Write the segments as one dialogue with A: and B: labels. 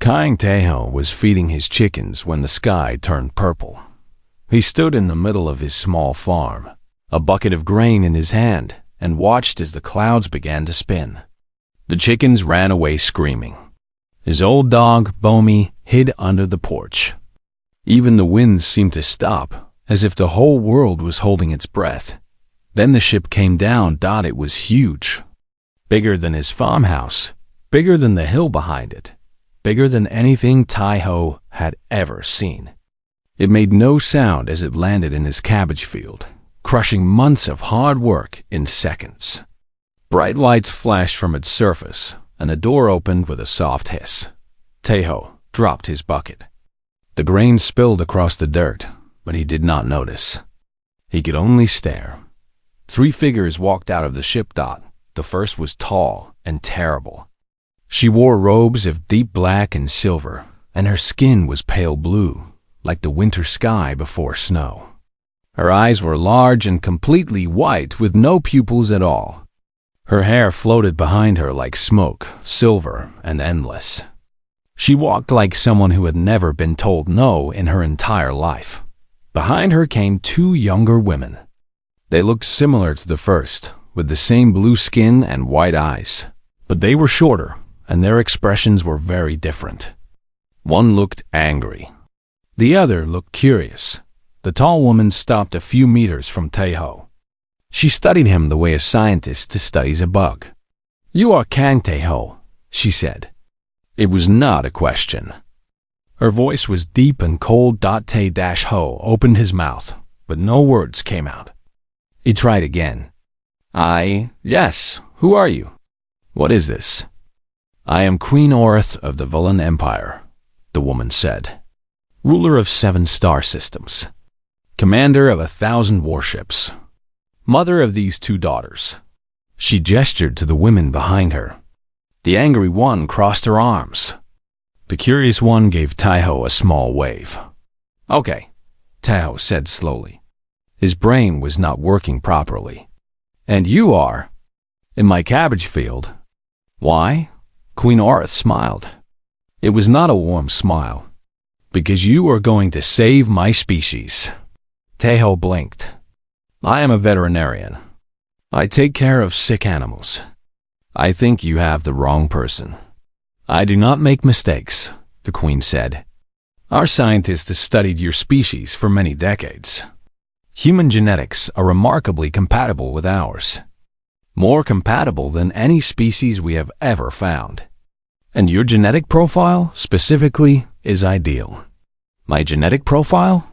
A: King Tejo was feeding his chickens when the sky turned purple. He stood in the middle of his small farm, a bucket of grain in his hand, and watched as the clouds began to spin. The chickens ran away screaming. His old dog, Bomi, hid under the porch. Even the winds seemed to stop, as if the whole world was holding its breath. Then the ship came down. It was huge. Bigger than his farmhouse, bigger than the hill behind it, bigger than anything Tejo had ever seen. It made no sound as it landed in his cabbage field, crushing months of hard work in seconds. Bright lights flashed from its surface, and a door opened with a soft hiss. Tejo dropped his bucket. The grain spilled across the dirt, but he did not notice. He could only stare. 3 figures walked out of the ship. The first was tall and terrible. She wore robes of deep black and silver, and her skin was pale blue, like the winter sky before snow. Her eyes were large and completely white with no pupils at all. Her hair floated behind her like smoke, silver and endless. She walked like someone who had never been told no in her entire life. Behind her came 2 younger women. They looked similar to the first, with the same blue skin and white eyes, but they were shorter, and their expressions were very different. One looked angry. The other looked curious. The tall woman stopped a few meters from Tejo. She studied him the way a scientist studies a bug. "You are King Tejo," she said. It was not a question. Her voice was deep and cold. Tejo opened his mouth, but no words came out. He tried again. Yes, who are you? What is this? I am Queen Orth of the Vullan Empire, the woman said. Ruler of 7 star systems. Commander of 1,000 warships. Mother of these 2 daughters. She gestured to the women behind her. The angry one crossed her arms. The curious one gave Tejo a small wave. Okay, Tejo said slowly. His brain was not working properly. And you are? In my cabbage field. Why? Queen Orth smiled. It was not a warm smile. Because you are going to save my species. Tejo blinked. I am a veterinarian. I take care of sick animals. I think you have the wrong person. I do not make mistakes, the Queen said. Our scientists studied your species for many decades. Human genetics are remarkably compatible with ours. More compatible than any species we have ever found. And your genetic profile, specifically, is ideal. My genetic profile?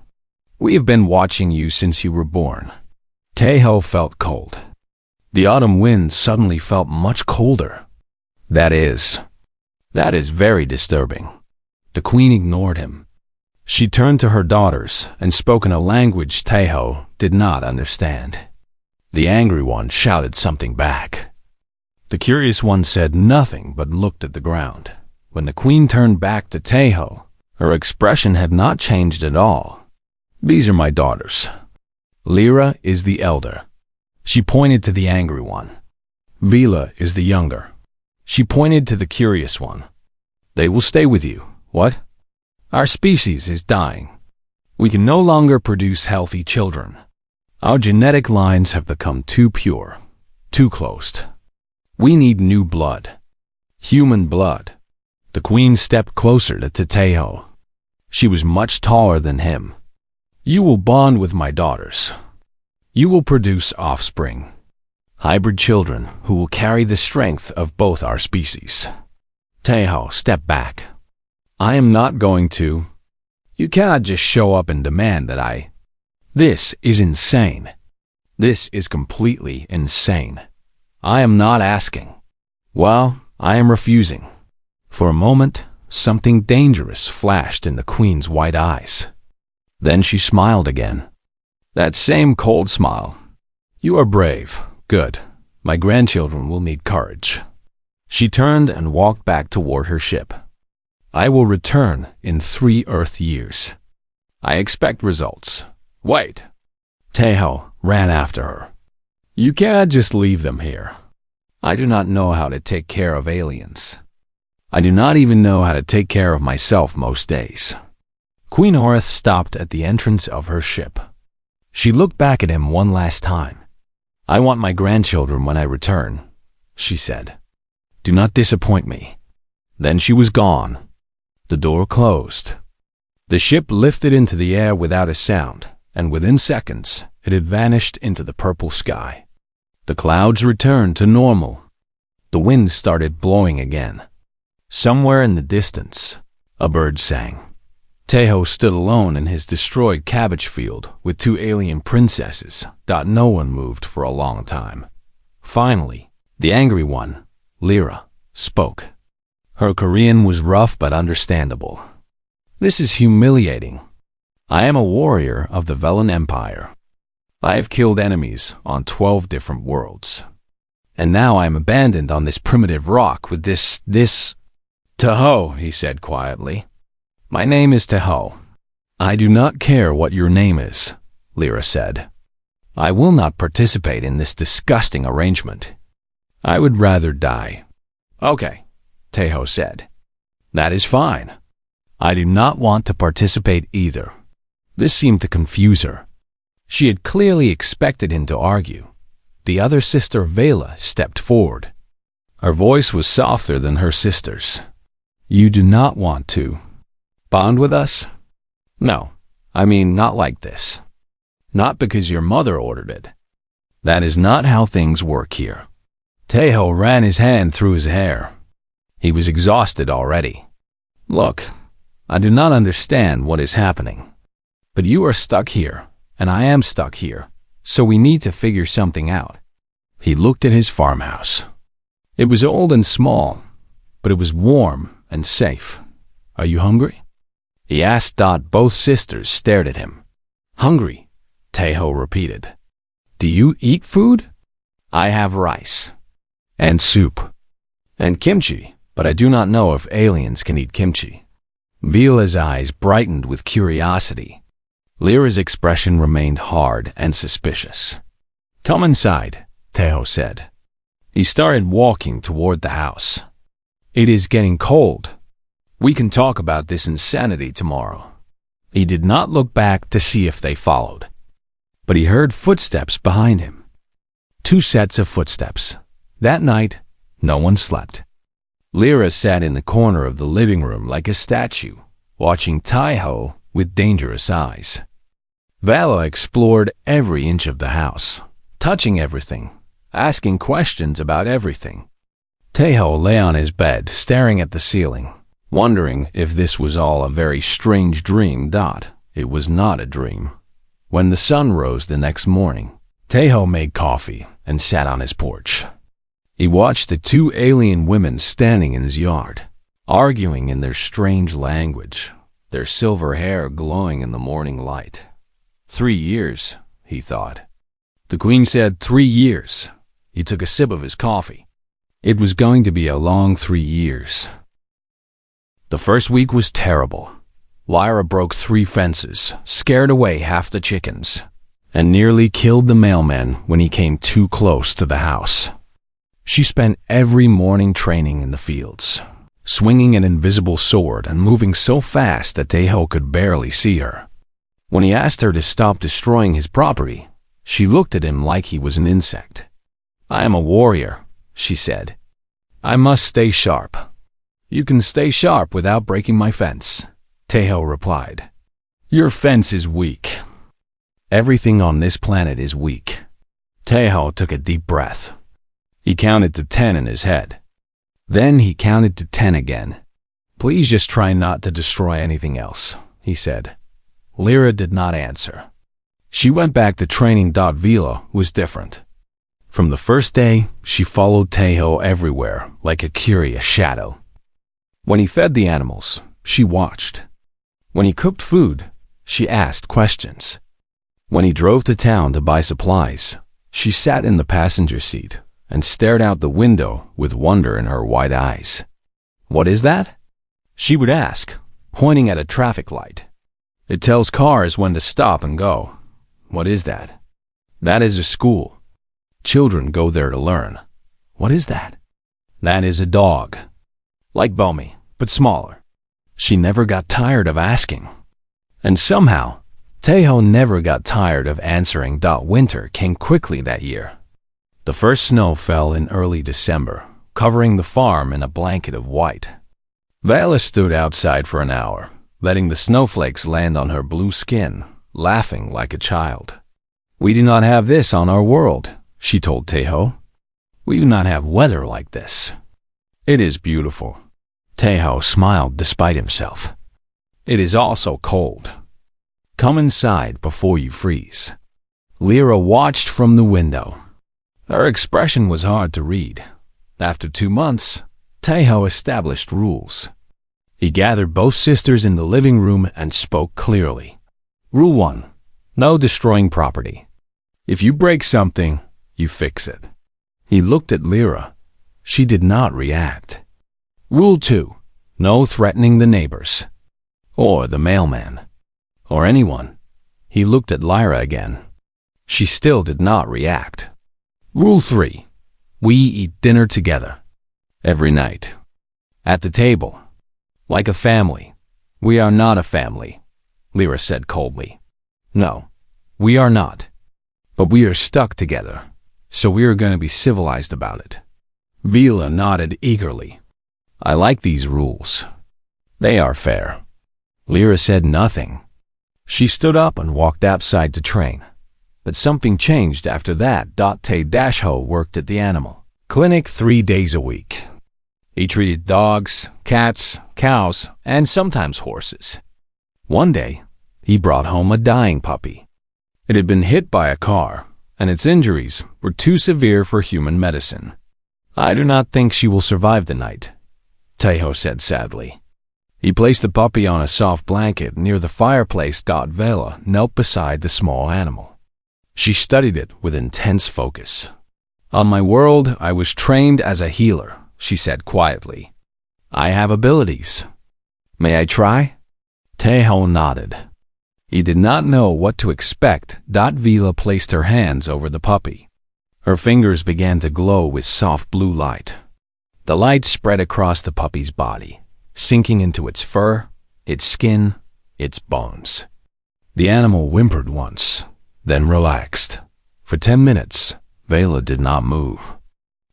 A: We have been watching you since you were born. Tejo felt cold. The autumn wind suddenly felt much colder. That is very disturbing. The Queen ignored him. She turned to her daughters and spoke in a language Tejo did not understand. The angry one shouted something back. The curious one said nothing but looked at the ground. When the Queen turned back to Tejo, her expression had not changed at all. These are my daughters. Lyra is the elder. She pointed to the angry one. Vila is the younger. She pointed to the curious one. They will stay with you. What? Our species is dying. We can no longer produce healthy children. Our genetic lines have become too pure, too closed. We need new blood. Human blood. The Queen stepped closer to Tejo. She was much taller than him. You will bond with my daughters. You will produce offspring. Hybrid children who will carry the strength of both our species. Tejo stepped back. I am not going to. You cannot just show up and demand that I. This is insane. This is completely insane. I am not asking. Well, I am refusing. For a moment, something dangerous flashed in the Queen's white eyes. Then she smiled again. That same cold smile. You are brave. Good. My grandchildren will need courage. She turned and walked back toward her ship. I will return in 3 Earth years. I expect results. Wait. Tejo ran after her. You cannot just leave them here. I do not know how to take care of aliens. I do not even know how to take care of myself most days." Queen Orith stopped at the entrance of her ship. She looked back at him one last time. "I want my grandchildren when I return," she said. "Do not disappoint me." Then she was gone. The door closed. The ship lifted into the air without a sound, and within seconds, it had vanished into the purple sky. The clouds returned to normal. The wind started blowing again. Somewhere in the distance, a bird sang. Tejo stood alone in his destroyed cabbage field with two alien princesses. No one moved for a long time. Finally, the angry one, Lyra, spoke. Her Korean was rough but understandable. "This is humiliating. I am a warrior of the Velen Empire. I have killed enemies on 12 different worlds. And now I am abandoned on this primitive rock with this... Tejo," he said quietly. "My name is Tejo." "I do not care what your name is," Lyra said. "I will not participate in this disgusting arrangement. I would rather die." "Okay," Tejo said. "That is fine. I do not want to participate either." This seemed to confuse her. She had clearly expected him to argue. The other sister, Vela, stepped forward. Her voice was softer than her sister's. "You do not want to bond with us?" "No, I mean not like this. Not because your mother ordered it. That is not how things work here." Tejo ran his hand through his hair. He was exhausted already. "Look, I do not understand what is happening. But you are stuck here, and I am stuck here, so we need to figure something out." He looked at his farmhouse. It was old and small, but it was warm and safe. "Are you hungry?" he asked. Both sisters stared at him. "Hungry," Tejo repeated. "Do you eat food?" "I have rice. And soup. And kimchi, but I do not know if aliens can eat kimchi." Vela's eyes brightened with curiosity. Lyra's expression remained hard and suspicious. "Come inside," Tejo said. He started walking toward the house. "It is getting cold. We can talk about this insanity tomorrow." He did not look back to see if they followed. But he heard footsteps behind him. 2 sets of footsteps. That night, no one slept. Lyra sat in the corner of the living room like a statue, watching Tejo with dangerous eyes. Vala explored every inch of the house, touching everything, asking questions about everything. Tejo lay on his bed, staring at the ceiling, wondering if this was all a very strange dream. It was not a dream. When the sun rose the next morning, Tejo made coffee and sat on his porch. He watched the 2 alien women standing in his yard, arguing in their strange language, their silver hair glowing in the morning light. 3 years, he thought. The queen said 3 years. He took a sip of his coffee. It was going to be a long 3 years. The first week was terrible. Lyra broke 3 fences, scared away half the chickens, and nearly killed the mailman when he came too close to the house. She spent every morning training in the fields, swinging an invisible sword and moving so fast that Tejo could barely see her. When he asked her to stop destroying his property, she looked at him like he was an insect. "I am a warrior," she said. "I must stay sharp." "You can stay sharp without breaking my fence," Tejo replied. "Your fence is weak." "Everything on this planet is weak." Tejo took a deep breath. He counted to 10 in his head. Then he counted to 10 again. "Please just try not to destroy anything else," he said. Lyra did not answer. She went back to training. Vela was different. From the first day, she followed Tejo everywhere like a curious shadow. When he fed the animals, she watched. When he cooked food, she asked questions. When he drove to town to buy supplies, she sat in the passenger seat and stared out the window with wonder in her wide eyes. "What is that?" she would ask, pointing at a traffic light. "It tells cars when to stop and go." "What is that?" "That is a school. Children go there to learn." "What is that?" "That is a dog." like Bomi, but smaller. She never got tired of asking. And somehow, Tejo never got tired of answering. Winter came quickly that year. The first snow fell in early December, covering the farm in a blanket of white. Vala stood outside for an hour, letting the snowflakes land on her blue skin, laughing like a child. "We do not have this on our world," she told Tejo. "We do not have weather like this." "It is beautiful." Tejo smiled despite himself. "It is also cold. Come inside before you freeze." Lyra watched from the window. Her expression was hard to read. After 2 months, Tejo established rules. He gathered both sisters in the living room and spoke clearly. Rule 1. No destroying property. If you break something, you fix it. He looked at Lyra. She did not react. Rule 2. No threatening the neighbors, or the mailman, or anyone. He looked at Lyra again. She still did not react. Rule 3. We eat dinner together, every night, at the table, like a family. We are not a family, Lyra said coldly. No, we are not. But we are stuck together, so we are going to be civilized about it. Vila nodded eagerly. I like these rules. They are fair. Lyra said nothing. She stood up and walked outside to train. But something changed after that. Te-Ho worked at the animal clinic 3 days a week. He treated dogs, cats, cows, and sometimes horses. One day, he brought home a dying puppy. It had been hit by a car, and its injuries were too severe for human medicine. I do not think she will survive the night, Tejo said sadly. He placed the puppy on a soft blanket near the fireplace. Vela knelt beside the small animal. She studied it with intense focus. On my world, I was trained as a healer, she said quietly. I have abilities. May I try? Tejo nodded. He did not know what to expect. Vila placed her hands over the puppy. Her fingers began to glow with soft blue light. The light spread across the puppy's body, sinking into its fur, its skin, its bones. The animal whimpered once, then relaxed. For 10 minutes, Vela did not move.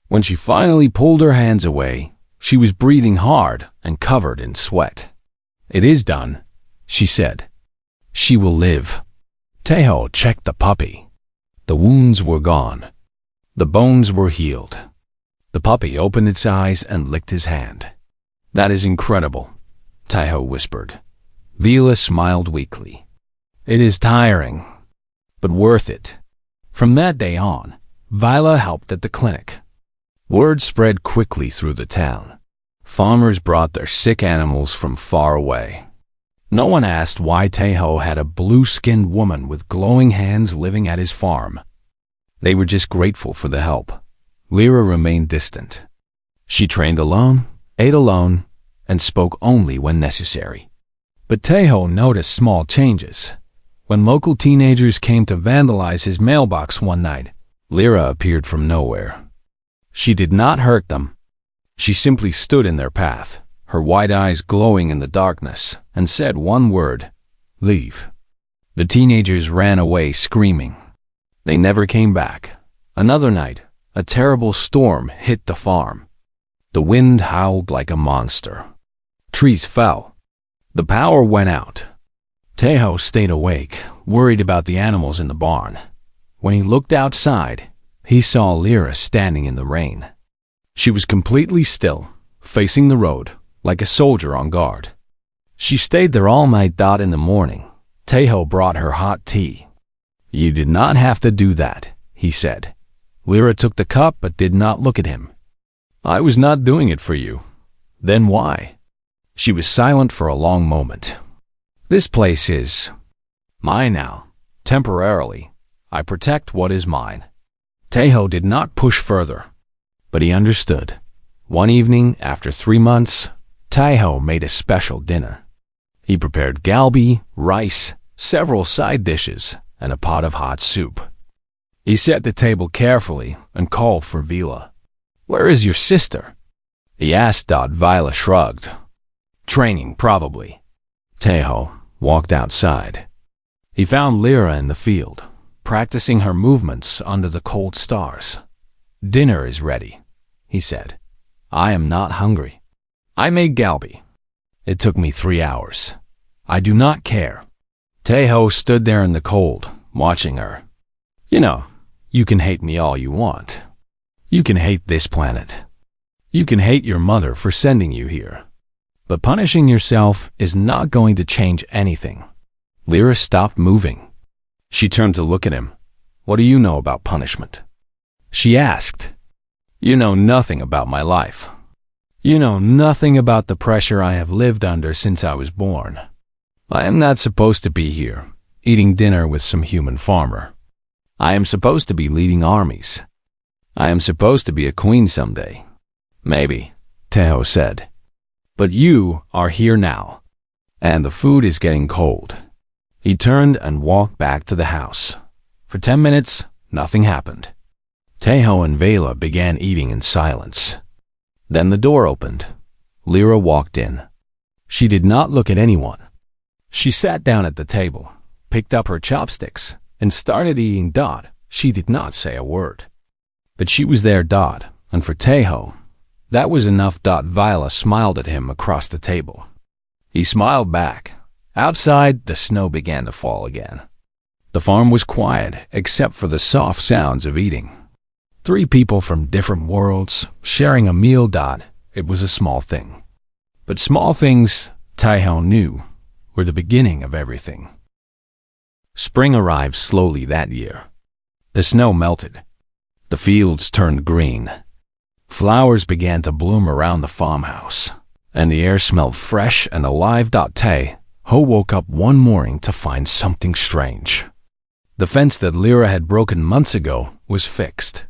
A: When she finally pulled her hands away, she was breathing hard and covered in sweat. It is done, she said. She will live. Tejo checked the puppy. The wounds were gone. The bones were healed. The puppy opened its eyes and licked his hand. That is incredible, Tejo whispered. Vila smiled weakly. It is tiring, but worth it. From that day on, Vila helped at the clinic. Word spread quickly through the town. Farmers brought their sick animals from far away. No one asked why Tejo had a blue-skinned woman with glowing hands living at his farm. They were just grateful for the help. Lyra remained distant. She trained alone, ate alone, and spoke only when necessary. But Tejo noticed small changes. When local teenagers came to vandalize his mailbox one night, Lyra appeared from nowhere. She did not hurt them. She simply stood in their path, her wide eyes glowing in the darkness, and said one word, "Leave." The teenagers ran away screaming. They never came back. Another night, a terrible storm hit the farm. The wind howled like a monster. Trees fell. The power went out. Tejo stayed awake, worried about the animals in the barn. When he looked outside, he saw Lyra standing in the rain. She was completely still, facing the road, like a soldier on guard. She stayed there all night. In the morning, Tejo brought her hot tea. You did not have to do that, he said. Lyra took the cup but did not look at him. I was not doing it for you. Then why? She was silent for a long moment. This place is mine now. Temporarily, I protect what is mine. Tejo did not push further, but he understood. One evening, after 3 months, Tejo made a special dinner. He prepared galbi, rice, several side dishes, and a pot of hot soup. He set the table carefully and called for Vila. Where is your sister? he asked. Viola shrugged. Training, probably. Tejo walked outside. He found Lyra in the field, practicing her movements under the cold stars. Dinner is ready, he said. I am not hungry. I made galbi. It took me 3 hours. I do not care. Tejo stood there in the cold, watching her. You know, you can hate me all you want. You can hate this planet. You can hate your mother for sending you here. But punishing yourself is not going to change anything. Lyra stopped moving. She turned to look at him. What do you know about punishment? She asked. You know nothing about my life. You know nothing about the pressure I have lived under since I was born. I am not supposed to be here, eating dinner with some human farmer. I am supposed to be leading armies. I am supposed to be a queen someday. Maybe, Tejo said. But you are here now, and the food is getting cold. He turned and walked back to the house. For 10 minutes, nothing happened. Tejo and Vela began eating in silence. Then the door opened. Lyra walked in. She did not look at anyone. She sat down at the table, picked up her chopsticks, and started eating. She did not say a word. But she was there. And for Tejo, that was enough. Viola smiled at him across the table. He smiled back. Outside, the snow began to fall again. The farm was quiet, except for the soft sounds of eating. 3 people from different worlds, sharing a meal. It was a small thing. But small things, Tejo knew, were the beginning of everything. Spring arrived slowly that year. The snow melted. The fields turned green. Flowers began to bloom around the farmhouse, and the air smelled fresh and alive. Tejo woke up one morning to find something strange. The fence that Lyra had broken months ago was fixed.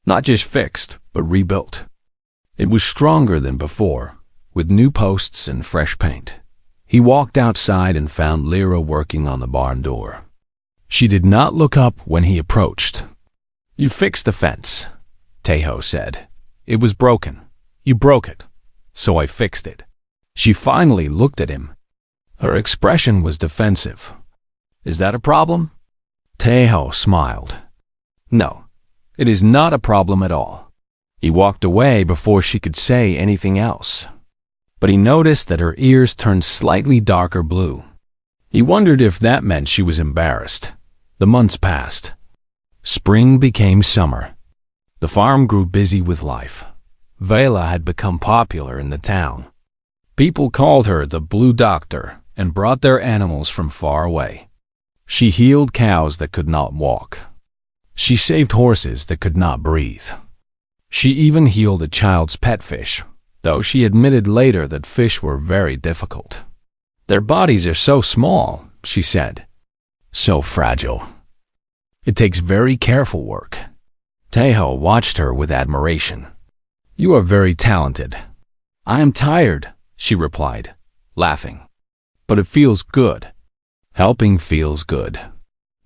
A: Not just fixed, but rebuilt. It was stronger than before, with new posts and fresh paint. He walked outside and found Lyra working on the barn door. She did not look up when he approached. You fixed the fence, Tejo said. It was broken. You broke it, so I fixed it. She finally looked at him. Her expression was defensive. Is that a problem? Tejo smiled. No, it is not a problem at all. He walked away before she could say anything else. But he noticed that her ears turned slightly darker blue. He wondered if that meant she was embarrassed. The months passed. Spring became summer. The farm grew busy with life. Vela had become popular in the town. People called her the Blue Doctor and brought their animals from far away. She healed cows that could not walk. She saved horses that could not breathe. She even healed a child's pet fish, though she admitted later that fish were very difficult. Their bodies are so small, she said. So fragile. It takes very careful work. Tejo watched her with admiration. You are very talented. I am tired, she replied, laughing. But it feels good. Helping feels good.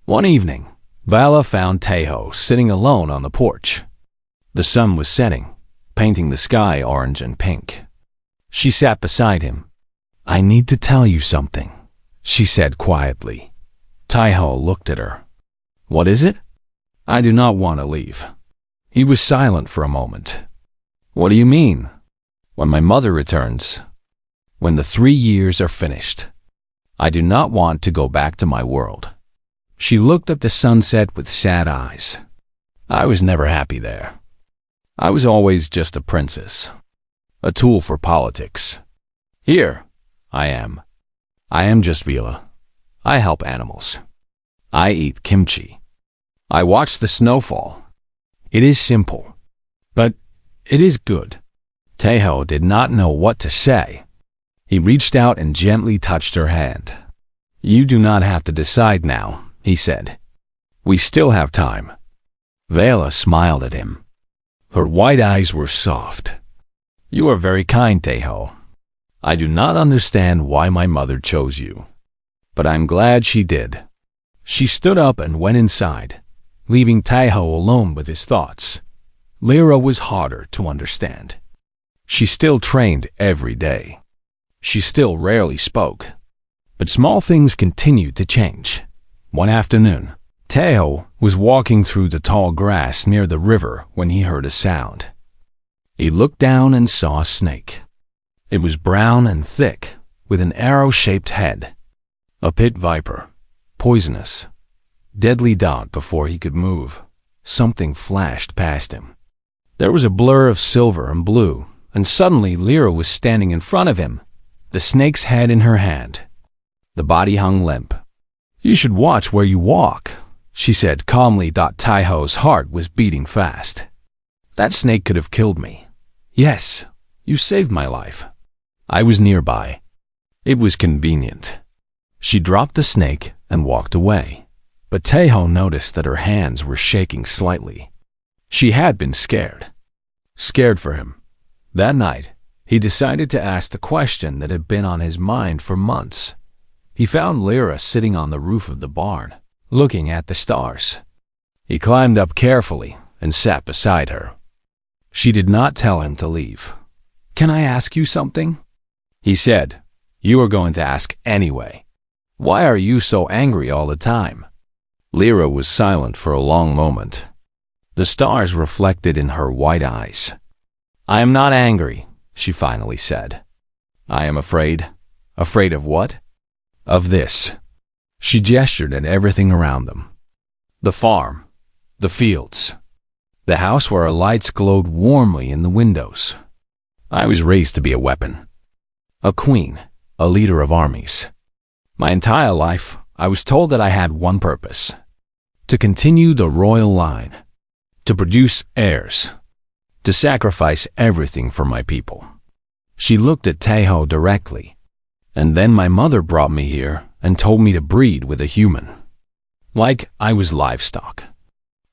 A: One evening, Vala found Tejo sitting alone on the porch. The sun was setting, painting the sky orange and pink. She sat beside him. I need to tell you something, she said quietly. Tejo looked at her. What is it? I do not want to leave. He was silent for a moment. What do you mean? When my mother returns. When the 3 years are finished. I do not want to go back to my world. She looked at the sunset with sad eyes. I was never happy there. I was always just a princess. A tool for politics. Here, I am. I am just Vila. I help animals. I eat kimchi. I watch the snowfall. It is simple, but it is good. Tejo did not know what to say. He reached out and gently touched her hand. You do not have to decide now, he said. We still have time. Vela smiled at him. Her white eyes were soft. You are very kind, Tejo. I do not understand why my mother chose you, but I'm glad she did. She stood up and went inside, leaving Tejo alone with his thoughts. Lyra was harder to understand. She still trained every day. She still rarely spoke. But small things continued to change. One afternoon, Teo was walking through the tall grass near the river when he heard a sound. He looked down and saw a snake. It was brown and thick, with an arrow-shaped head. A pit viper, poisonous, deadly dot. Before he could move, something flashed past him. There was a blur of silver and blue, and suddenly Lyra was standing in front of him, the snake's head in her hand. The body hung limp. "You should watch where you walk," she said calmly. Taiho's heart was beating fast. "That snake could have killed me. Yes, you saved my life. I was nearby. It was convenient." She dropped the snake and walked away, but Taiho noticed that her hands were shaking slightly. She had been scared. Scared for him. That night, he decided to ask the question that had been on his mind for months. He found Lyra sitting on the roof of the barn, looking at the stars. He climbed up carefully and sat beside her. She did not tell him to leave. "Can I ask you something?" he said. "You are going to ask anyway. Why are you so angry all the time?" Lyra was silent for a long moment. The stars reflected in her white eyes. "I am not angry," she finally said. "I am afraid." "Afraid of what?" "Of this." She gestured at everything around them. The farm, the fields, the house where our lights glowed warmly in the windows. "I was raised to be a weapon. A queen, a leader of armies. My entire life, I was told that I had one purpose: to continue the royal line, to produce heirs, to sacrifice everything for my people." She looked at Taiho directly. "And then my mother brought me here and told me to breed with a human. Like I was livestock.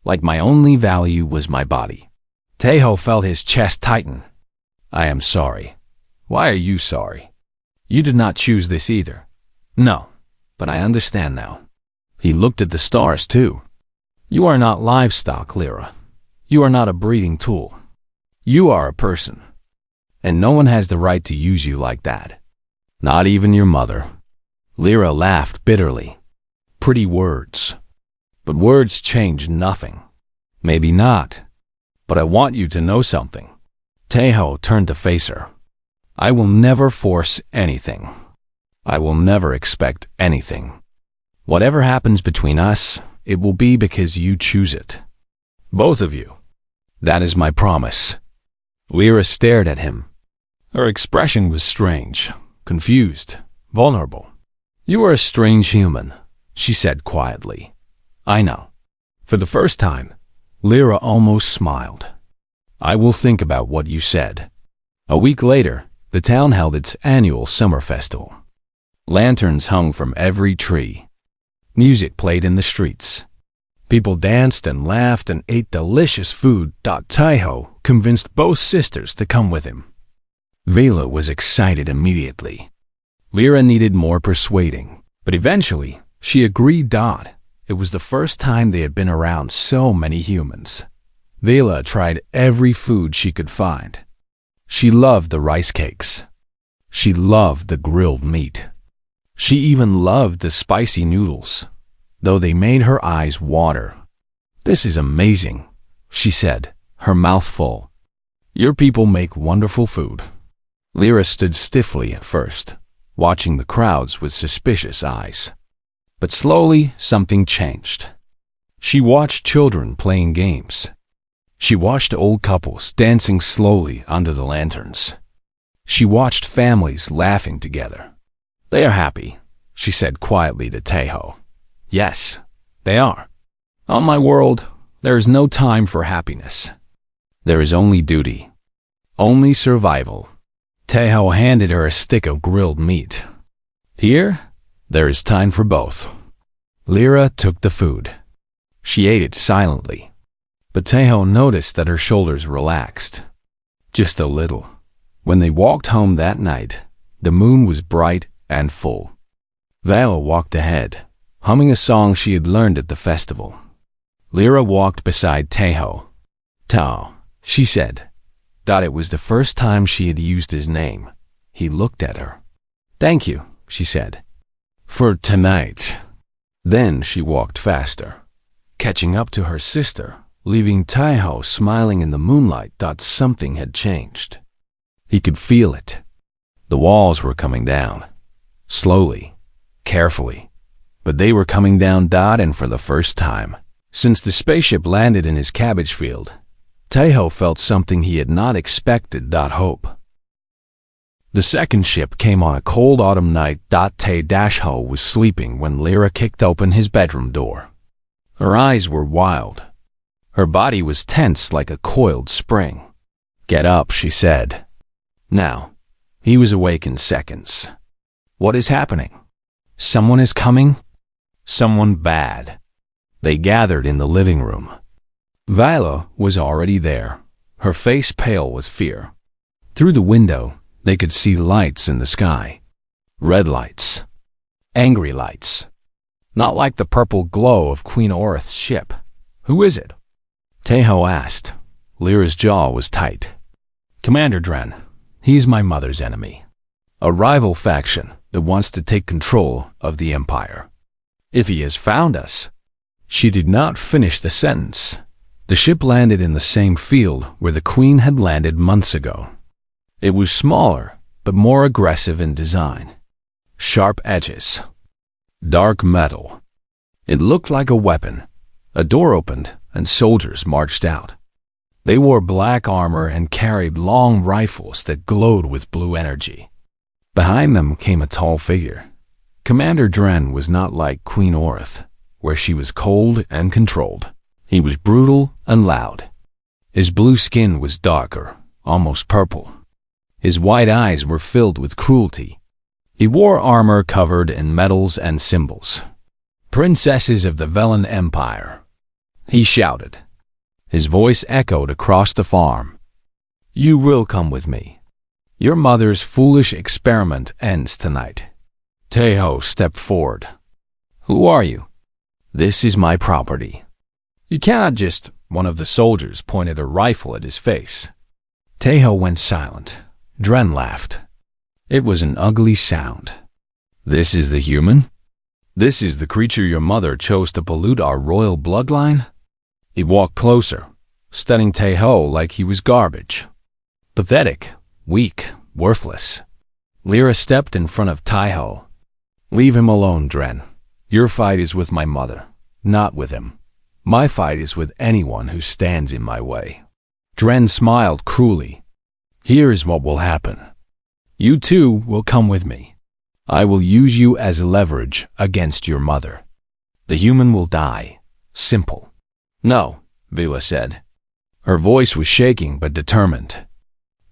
A: Like my only value was my body." Taiho felt his chest tighten. "I am sorry." "Why are you sorry? You did not choose this either." "No, but I understand now." He looked at the stars too. "You are not livestock, Lyra. You are not a breeding tool. You are a person. And no one has the right to use you like that. Not even your mother." Lyra laughed bitterly. "Pretty words. But words change nothing." "Maybe not. But I want you to know something." Taiho turned to face her. "I will never force anything. I will never expect anything. Whatever happens between us, it will be because you choose it. Both of you. That is my promise." Lyra stared at him. Her expression was strange, confused, vulnerable. "You are a strange human," she said quietly. "I know." For the first time, Lyra almost smiled. "I will think about what you said." A week later, the town held its annual summer festival. Lanterns hung from every tree. Music played in the streets. People danced and laughed and ate delicious food. Taiho convinced both sisters to come with him. Vela was excited immediately. Lyra needed more persuading, but eventually she agreed. It was the first time they had been around so many humans. Vela tried every food she could find. She loved the rice cakes. She loved the grilled meat. She even loved the spicy noodles, though they made her eyes water. "This is amazing," she said, her mouth full. "Your people make wonderful food." Lyra stood stiffly at first, watching the crowds with suspicious eyes. But slowly something changed. She watched children playing games. She watched old couples dancing slowly under the lanterns. She watched families laughing together. "They are happy," she said quietly to Taiho. "Yes, they are. On my world, there is no time for happiness. There is only duty. Only survival." Taiho handed her a stick of grilled meat. "Here, there is time for both." Lyra took the food. She ate it silently, but Taiho noticed that her shoulders relaxed. Just a little. When they walked home that night, the moon was bright and full. Vala walked ahead, humming a song she had learned at the festival. Lyra walked beside Taiho. "Tao," she said, It was the first time she had used his name. He looked at her. "Thank you," she said, "for tonight." Then she walked faster, catching up to her sister, leaving Taiho smiling in the moonlight. Something had changed. He could feel it. The walls were coming down, slowly, carefully, but they were coming down. And for the first time since the spaceship landed in his cabbage field, Taiho felt something he had not expected. Hope. The second ship came on a cold autumn night. Tae-Ho was sleeping when Lyra kicked open his bedroom door. Her eyes were wild. Her body was tense like a coiled spring. "Get up," she said. Now, he was awake in seconds. "What is happening? Someone is coming? Someone bad." They gathered in the living room. Viola was already there, her face pale with fear. Through the window, they could see lights in the sky. Red lights. Angry lights. Not like the purple glow of Queen Orith's ship. "Who is it?" Taiho asked. Lyra's jaw was tight. "Commander Dren. He's my mother's enemy. A rival faction that wants to take control of the Empire. If he has found us." She did not finish the sentence. The ship landed in the same field where the Queen had landed months ago. It was smaller, but more aggressive in design. Sharp edges. Dark metal. It looked like a weapon. A door opened, and soldiers marched out. They wore black armor and carried long rifles that glowed with blue energy. Behind them came a tall figure. Commander Dren was not like Queen Orith, where she was cold and controlled. He was brutal and loud. His blue skin was darker, almost purple. His white eyes were filled with cruelty. He wore armor covered in medals and symbols. "Princesses of the Velen Empire," he shouted. His voice echoed across the farm. "You will come with me. Your mother's foolish experiment ends tonight." Taiho stepped forward. "Who are you?" "This is my property." "You cannot just—" One of the soldiers pointed a rifle at his face. Taiho went silent. Dren laughed. It was an ugly sound. "This is the human? This is the creature your mother chose to pollute our royal bloodline?" He walked closer, studying Taiho like he was garbage. Pathetic, weak, worthless. Lyra stepped in front of Taiho. "Leave him alone, Dren. Your fight is with my mother, not with him. My fight is with anyone who stands in my way." Dren smiled cruelly. "Here is what will happen. You two will come with me. I will use you as leverage against your mother. The human will die. Simple." "No," Vila said. Her voice was shaking but determined.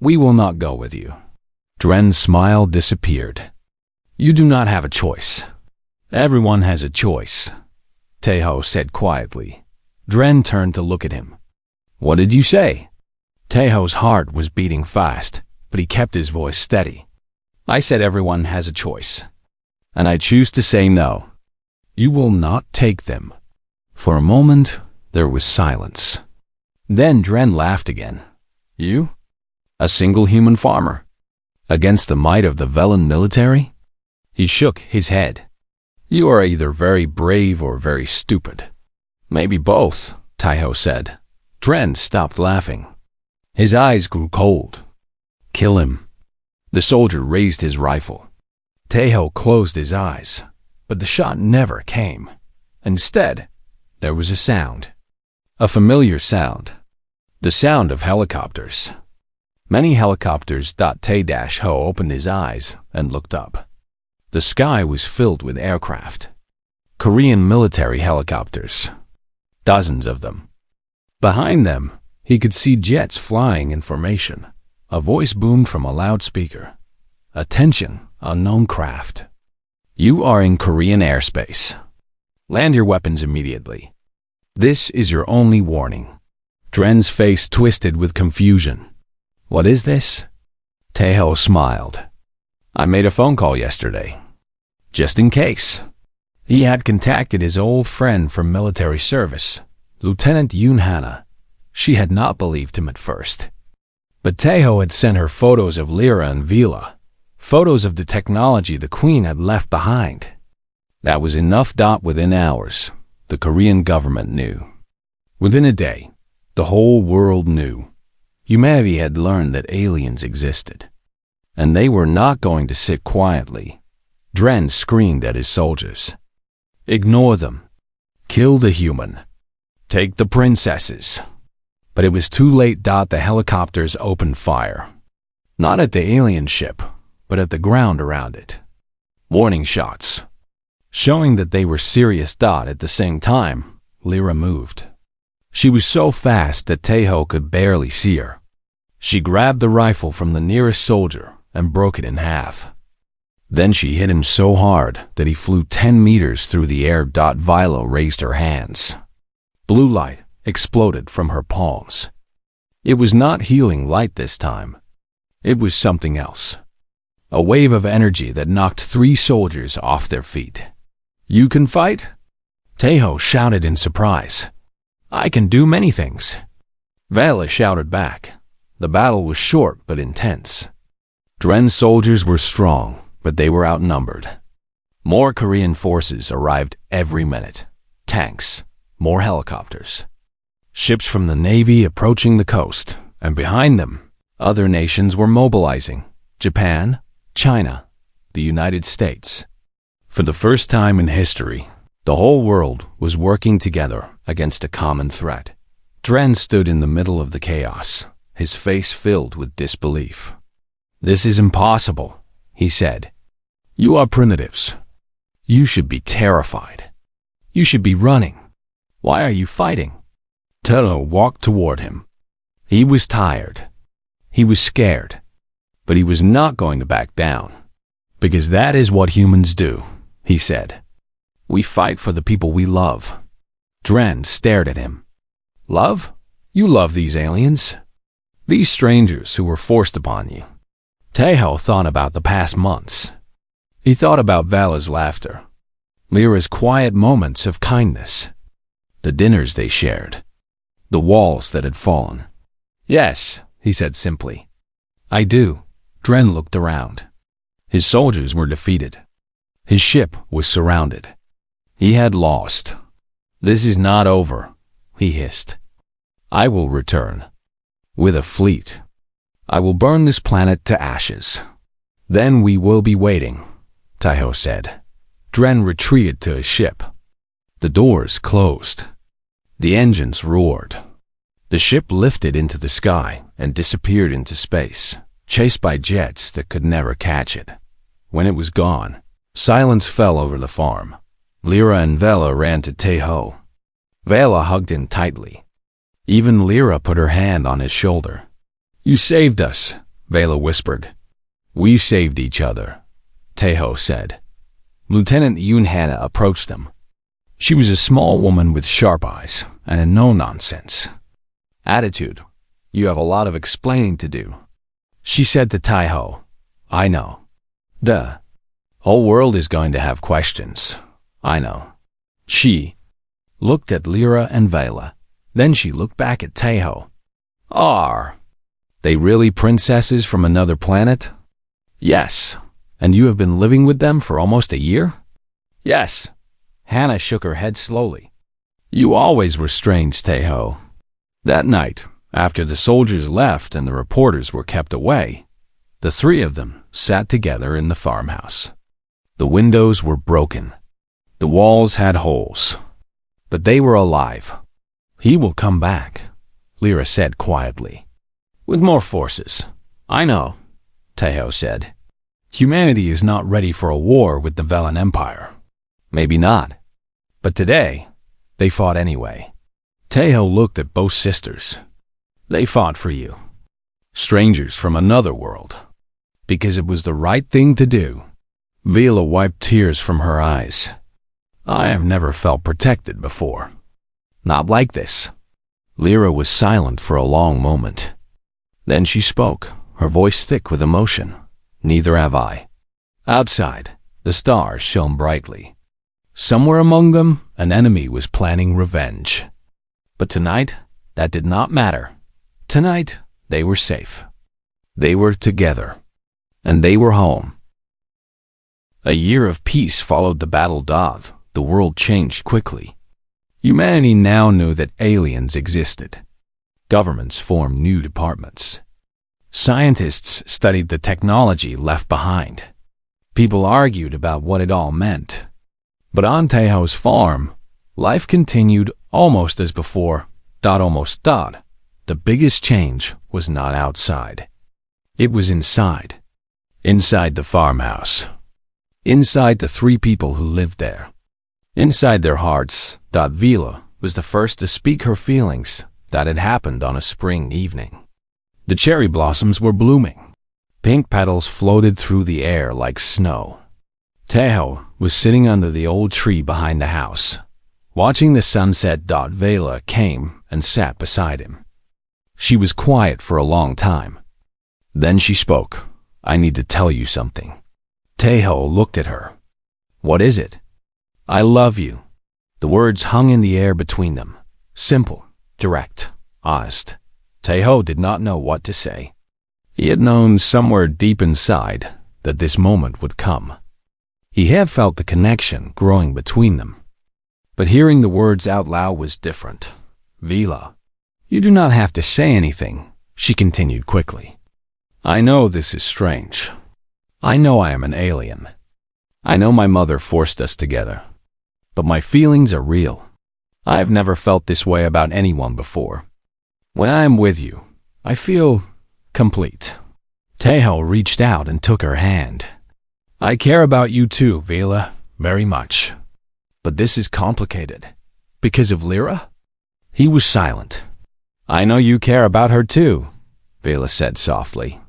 A: "We will not go with you." Dren's smile disappeared. "You do not have a choice." "Everyone has a choice," Taiho said quietly. Dren turned to look at him. "What did you say?" Taiho's heart was beating fast, but he kept his voice steady. "I said everyone has a choice, and I choose to say no. You will not take them." For a moment, there was silence. Then Dren laughed again. "You? A single human farmer? Against the might of the Velen military?" He shook his head. "You are either very brave or very stupid." "Maybe both," Taiho said. Dren stopped laughing. His eyes grew cold. "Kill him." The soldier raised his rifle. Taiho closed his eyes, but the shot never came. Instead, there was a sound. A familiar sound. The sound of helicopters. Many helicopters. Tae-Ho opened his eyes and looked up. The sky was filled with aircraft. Korean military helicopters. Dozens of them. Behind them, he could see jets flying in formation. A voice boomed from a loudspeaker. "Attention, unknown craft. You are in Korean airspace. Land your weapons immediately. This is your only warning." Dren's face twisted with confusion. "What is this?" Taiho smiled. "I made a phone call yesterday. Just in case." He had contacted his old friend from military service, Lieutenant Yoon Hana. She had not believed him at first. But Tejo had sent her photos of Lyra and Vela, photos of the technology the Queen had left behind. That was enough. Within hours, the Korean government knew. Within a day, the whole world knew. Humanity had learned that aliens existed. And they were not going to sit quietly. Dren screamed at his soldiers. Ignore them. Kill the human. Take the princesses. But it was too late. The helicopters opened fire. Not at the alien ship, but at the ground around it. Warning shots. Showing that they were serious. At the same time, Lyra moved. She was so fast that Tejo could barely see her. She grabbed the rifle from the nearest soldier and broke it in half. Then she hit him so hard that he flew 10 meters through the air. Viola raised her hands. Blue light exploded from her palms. It was not healing light this time. It was something else. A wave of energy that knocked 3 soldiers off their feet. You can fight? Tejo shouted in surprise. I can do many things. Vela shouted back. The battle was short but intense. Dren's soldiers were strong, but they were outnumbered. More Korean forces arrived every minute. Tanks, more helicopters. Ships from the Navy approaching the coast, and behind them, other nations were mobilizing. Japan, China, the United States. For the first time in history, the whole world was working together against a common threat. Dren stood in the middle of the chaos, his face filled with disbelief. This is impossible, he said. You are primitives. You should be terrified. You should be running. Why are you fighting? Tejo walked toward him. He was tired. He was scared. But he was not going to back down. Because that is what humans do, he said. We fight for the people we love. Dren stared at him. Love? You love these aliens? These strangers who were forced upon you. Tejo thought about the past months. He thought about Vala's laughter, Lyra's quiet moments of kindness, the dinners they shared, the walls that had fallen. Yes, he said simply. I do. Dren looked around. His soldiers were defeated. His ship was surrounded. He had lost. This is not over, he hissed. I will return. With a fleet. I will burn this planet to ashes. Then we will be waiting, Tejo said. Dren retreated to his ship. The doors closed. The engines roared. The ship lifted into the sky and disappeared into space, chased by jets that could never catch it. When it was gone, silence fell over the farm. Lyra and Vela ran to Tejo. Vela hugged him tightly. Even Lyra put her hand on his shoulder. You saved us, Vela whispered. We saved each other, Tejo said. Lieutenant Yoon-hana approached them. She was a small woman with sharp eyes and a no-nonsense attitude. You have a lot of explaining to do, she said to Tejo. I know. The whole world is going to have questions. I know. She looked at Lyra and Vela. Then she looked back at Tejo. Are they really princesses from another planet? Yes. And you have been living with them for almost a year? Yes. Hannah shook her head slowly. You always were strange, Tejo. That night, after the soldiers left and the reporters were kept away, the 3 of them sat together in the farmhouse. The windows were broken. The walls had holes. But they were alive. He will come back, Lyra said quietly. With more forces. I know, Tejo said. Humanity is not ready for a war with the Velan Empire. Maybe not. But today, they fought anyway. Tejo looked at both sisters. They fought for you. Strangers from another world. Because it was the right thing to do. Vela wiped tears from her eyes. I have never felt protected before. Not like this. Lyra was silent for a long moment. Then she spoke, her voice thick with emotion. Neither have I. Outside, the stars shone brightly. Somewhere among them, an enemy was planning revenge. But tonight, that did not matter. Tonight, they were safe. They were together, and they were home. A year of peace followed the battle. The world changed quickly. Humanity now knew that aliens existed. Governments formed new departments. Scientists studied the technology left behind. People argued about what it all meant. But on Tejo's farm, life continued almost as before. The biggest change was not outside. It was inside. Inside the farmhouse. Inside the three people who lived there. Inside their hearts. Vila was the first to speak her feelings. That had happened on a spring evening. The cherry blossoms were blooming. Pink petals floated through the air like snow. Tejo was sitting under the old tree behind the house, watching the sunset. Vila came and sat beside him. She was quiet for a long time. Then she spoke. "I need to tell you something." Tejo looked at her. "What is it?" "I love you." The words hung in the air between them. Simple, direct, honest. Tejo did not know what to say. He had known somewhere deep inside that this moment would come. He had felt the connection growing between them. But hearing the words out loud was different. "Vila, you do not have to say anything," she continued quickly. "I know this is strange. I know I am an alien. I know my mother forced us together. But my feelings are real. I have never felt this way about anyone before. When I am with you, I feel complete." Tejo reached out and took her hand. "I care about you too, Vila, very much. But this is complicated. Because of Lyra?" He was silent. "I know you care about her too," Vila said softly.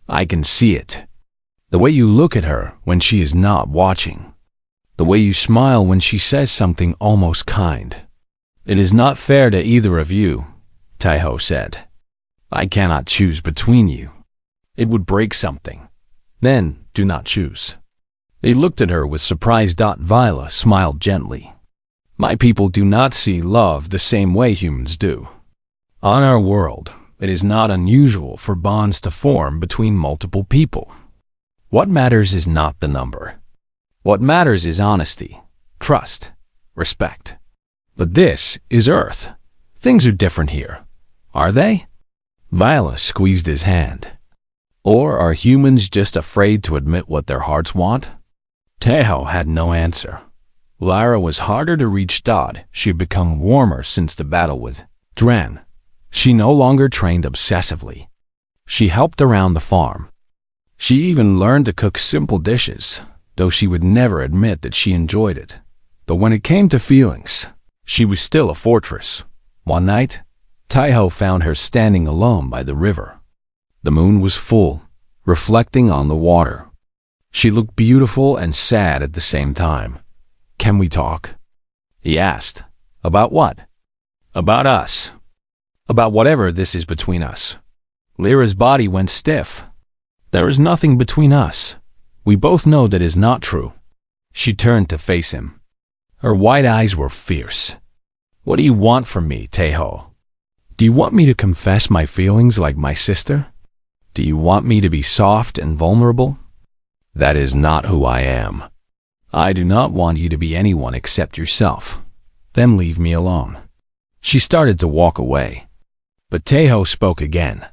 A: "I can see it. The way you look at her when she is not watching. The way you smile when she says something almost kind. It is not fair to either of you," Tejo said. "I cannot choose between you. It would break something. Then do not choose." He looked at her with surprise. Vila smiled gently. "My people do not see love the same way humans do. On our world, it is not unusual for bonds to form between multiple people. What matters is not the number. What matters is honesty, trust, respect. But this is Earth. Things are different here. Are they?" Vila squeezed his hand. "Or are humans just afraid to admit what their hearts want?" Tejo had no answer. Lyra was harder to reach. She had become warmer since the battle with Dran. She no longer trained obsessively. She helped around the farm. She even learned to cook simple dishes, though she would never admit that she enjoyed it. But when it came to feelings, she was still a fortress. One night, Tejo found her standing alone by the river. The moon was full, reflecting on the water. She looked beautiful and sad at the same time. "Can we talk?" he asked. "About what?" "About us. About whatever this is between us." Lyra's body went stiff. "There is nothing between us. We both know that is not true." She turned to face him. Her white eyes were fierce. "What do you want from me, Tejo? Do you want me to confess my feelings like my sister? Do you want me to be soft and vulnerable? That is not who I am. I do not want you to be anyone except yourself. Then leave me alone." She started to walk away. But Tejo spoke again.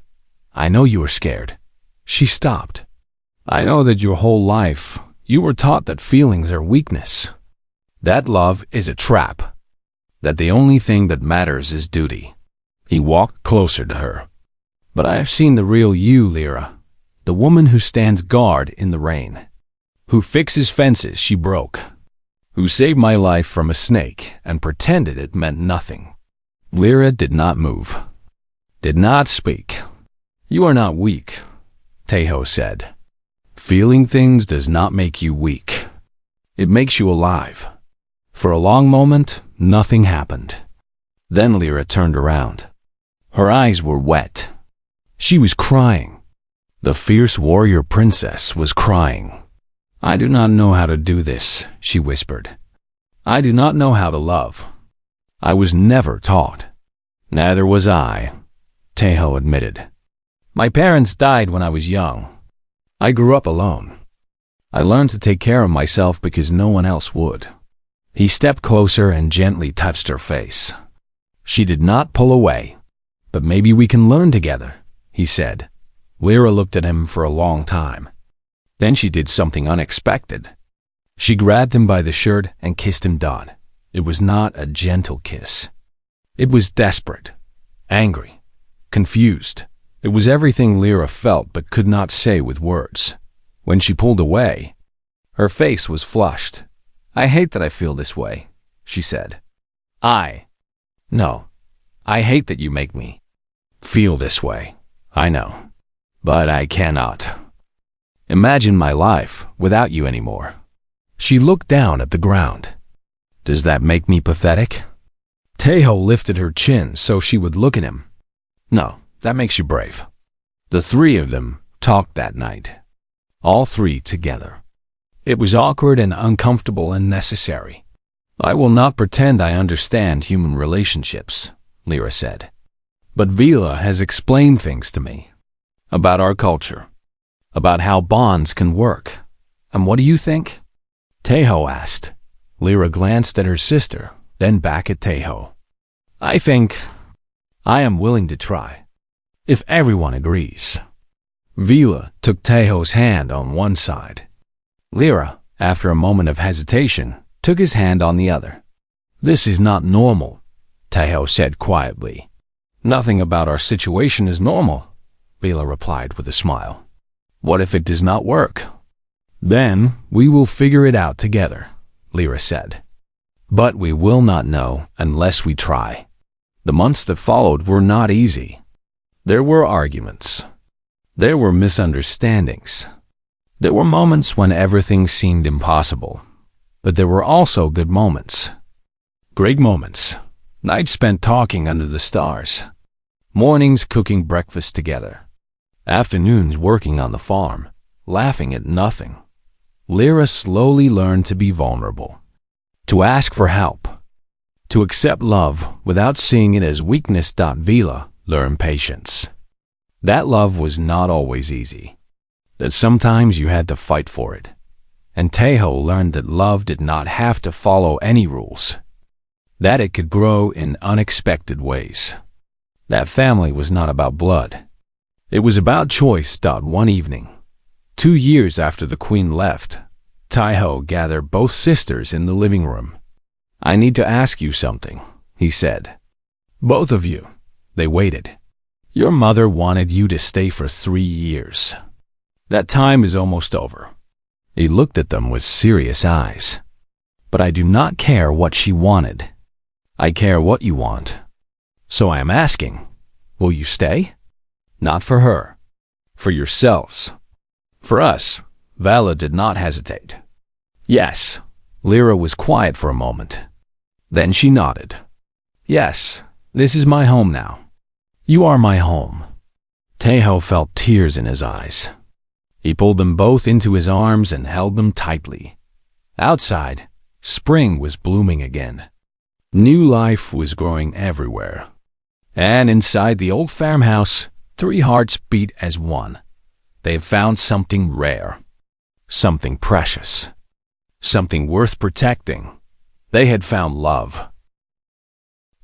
A: "I know you are scared." She stopped. "I know that your whole life you were taught that feelings are weakness. That love is a trap. That the only thing that matters is duty." He walked closer to her. "But I have seen the real you, Lyra. The woman who stands guard in the rain. Who fixes fences she broke. Who saved my life from a snake and pretended it meant nothing." Lyra did not move. Did not speak. "You are not weak," Tejo said. "Feeling things does not make you weak. It makes you alive." For a long moment, nothing happened. Then Lyra turned around. Her eyes were wet. She was crying. The fierce warrior princess was crying. "I do not know how to do this," she whispered. "I do not know how to love. I was never taught." "Neither was I," Tejo admitted. My parents died when I was young. I grew up alone. I learned to take care of myself because no one else would. He stepped closer and gently touched her face. She did not pull away. But maybe we can learn together, he said. Lyra looked at him for a long time. Then she did something unexpected. She grabbed him by the shirt and kissed him. It was not a gentle kiss. It was desperate, angry, confused. It was everything Lyra felt but could not say with words. When she pulled away, her face was flushed. I hate that I feel this way, she said. No, I hate that you make me feel this way. I know, but I cannot imagine my life without you anymore. She looked down at the ground. Does that make me pathetic? Tejo lifted her chin so she would look at him. No, that makes you brave. The three of them talked that night. All three together. It was awkward and uncomfortable and necessary. I will not pretend I understand human relationships, Lyra said. But Vila has explained things to me. About our culture. About how bonds can work. And what do you think? Tejo asked. Lyra glanced at her sister, then back at Tejo. I think I am willing to try. If everyone agrees. Vila took Tejo's hand on one side. Lyra, after a moment of hesitation, took his hand on the other. This is not normal, Tejo said quietly. Nothing about our situation is normal, Vila replied with a smile. What if it does not work? Then we will figure it out together, Lyra said. But we will not know unless we try. The months that followed were not easy. There were arguments. There were misunderstandings. There were moments when everything seemed impossible. But there were also good moments. Great moments. Nights spent talking under the stars. Mornings cooking breakfast together. Afternoons working on the farm, laughing at nothing. Lyra slowly learned to be vulnerable. To ask for help. To accept love without seeing it as weakness. Vila learned patience. That love was not always easy. That sometimes you had to fight for it. And Tejo learned that love did not have to follow any rules. That it could grow in unexpected ways. That family was not about blood. It was about choice. One evening, 2 years after the queen left, Tejo gathered both sisters in the living room. I need to ask you something, he said. Both of you. They waited. Your mother wanted you to stay for 3 years. That time is almost over. He looked at them with serious eyes. But I do not care what she wanted. I care what you want. So I am asking, will you stay? Not for her. For yourselves. For us. Vala did not hesitate. Yes. Lyra was quiet for a moment. Then she nodded. Yes, this is my home now. You are my home. Tejo felt tears in his eyes. He pulled them both into his arms and held them tightly. Outside, spring was blooming again. New life was growing everywhere. And inside the old farmhouse, 3 hearts beat as one. They had found something rare. Something precious. Something worth protecting. They had found love.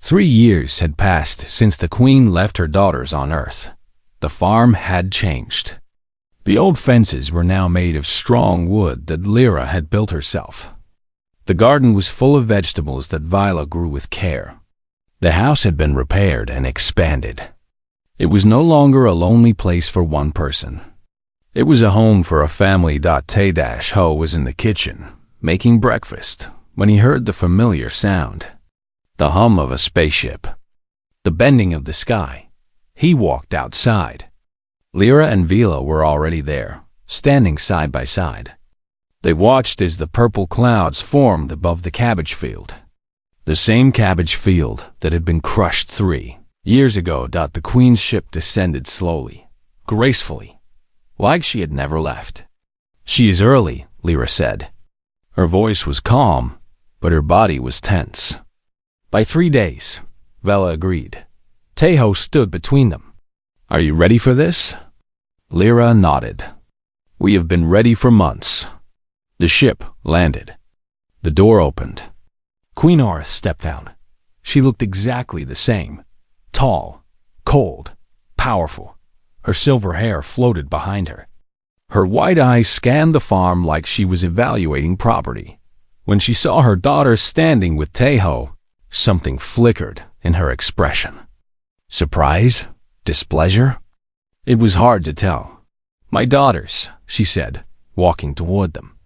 A: 3 years had passed since the queen left her daughters on Earth. The farm had changed. The old fences were now made of strong wood that Lyra had built herself. The garden was full of vegetables that Vila grew with care. The house had been repaired and expanded. It was no longer a lonely place for one person. It was a home for a family. Tejo was in the kitchen, making breakfast, when he heard the familiar sound. The hum of a spaceship. The bending of the sky. He walked outside. Lyra and Vila were already there, standing side by side. They watched as the purple clouds formed above the cabbage field. The same cabbage field that had been crushed 3 years ago. The queen's ship descended slowly, gracefully, like she had never left. She is early, Lyra said. Her voice was calm, but her body was tense. By 3 days, Vela agreed. Tejo stood between them. Are you ready for this? Lyra nodded. We have been ready for months. The ship landed. The door opened. Queen Aura stepped out. She looked exactly the same. Tall, cold, powerful. Her silver hair floated behind her. Her wide eyes scanned the farm like she was evaluating property. When she saw her daughter standing with Tejo, something flickered in her expression. Surprise? Displeasure? It was hard to tell. My daughters, she said, walking toward them.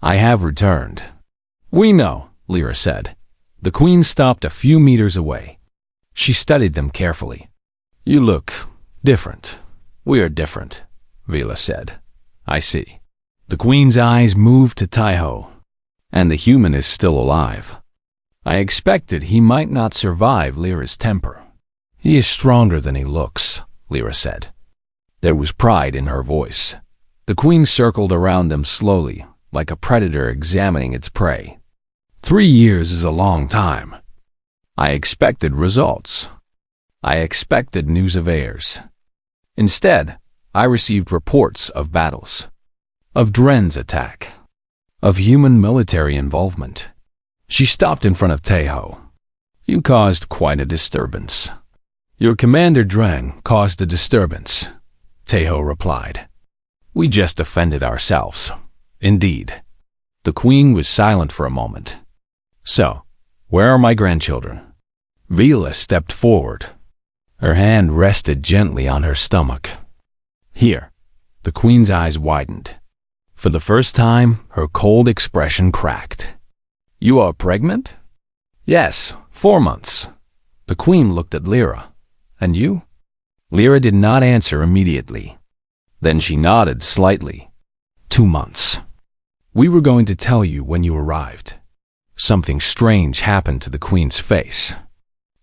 A: I have returned. We know, Lyra said. The queen stopped a few meters away. She studied them carefully. You look different. We are different, Vila said. I see. The queen's eyes moved to Tejo. And the human is still alive. I expected he might not survive Lyra's temper. He is stronger than he looks, Lyra said. There was pride in her voice. The queen circled around them slowly, like a predator examining its prey. 3 years is a long time. I expected results. I expected news of heirs. Instead, I received reports of battles, of Dren's attack, of human military involvement. She stopped in front of Tejo. You caused quite a disturbance. Your commander Dren caused the disturbance, Tejo replied. We just defended ourselves. Indeed. The queen was silent for a moment. So, where are my grandchildren? Vila stepped forward. Her hand rested gently on her stomach. Here. The queen's eyes widened. For the first time, her cold expression cracked. You are pregnant? Yes, 4 months. The queen looked at Lyra. And you? Lyra did not answer immediately. Then she nodded slightly. 2 months. We were going to tell you when you arrived. Something strange happened to the queen's face.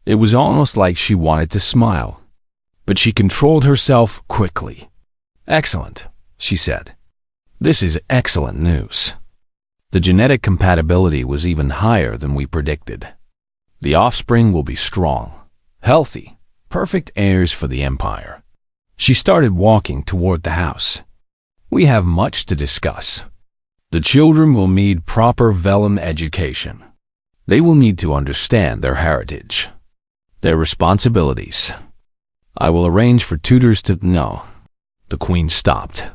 A: It was almost like she wanted to smile. But she controlled herself quickly. Excellent, she said. This is excellent news. The genetic compatibility was even higher than we predicted. The offspring will be strong, healthy, perfect heirs for the empire. She started walking toward the house. We have much to discuss. The children will need proper Vellum education. They will need to understand their heritage, their responsibilities. I will arrange for tutors to know. The queen stopped.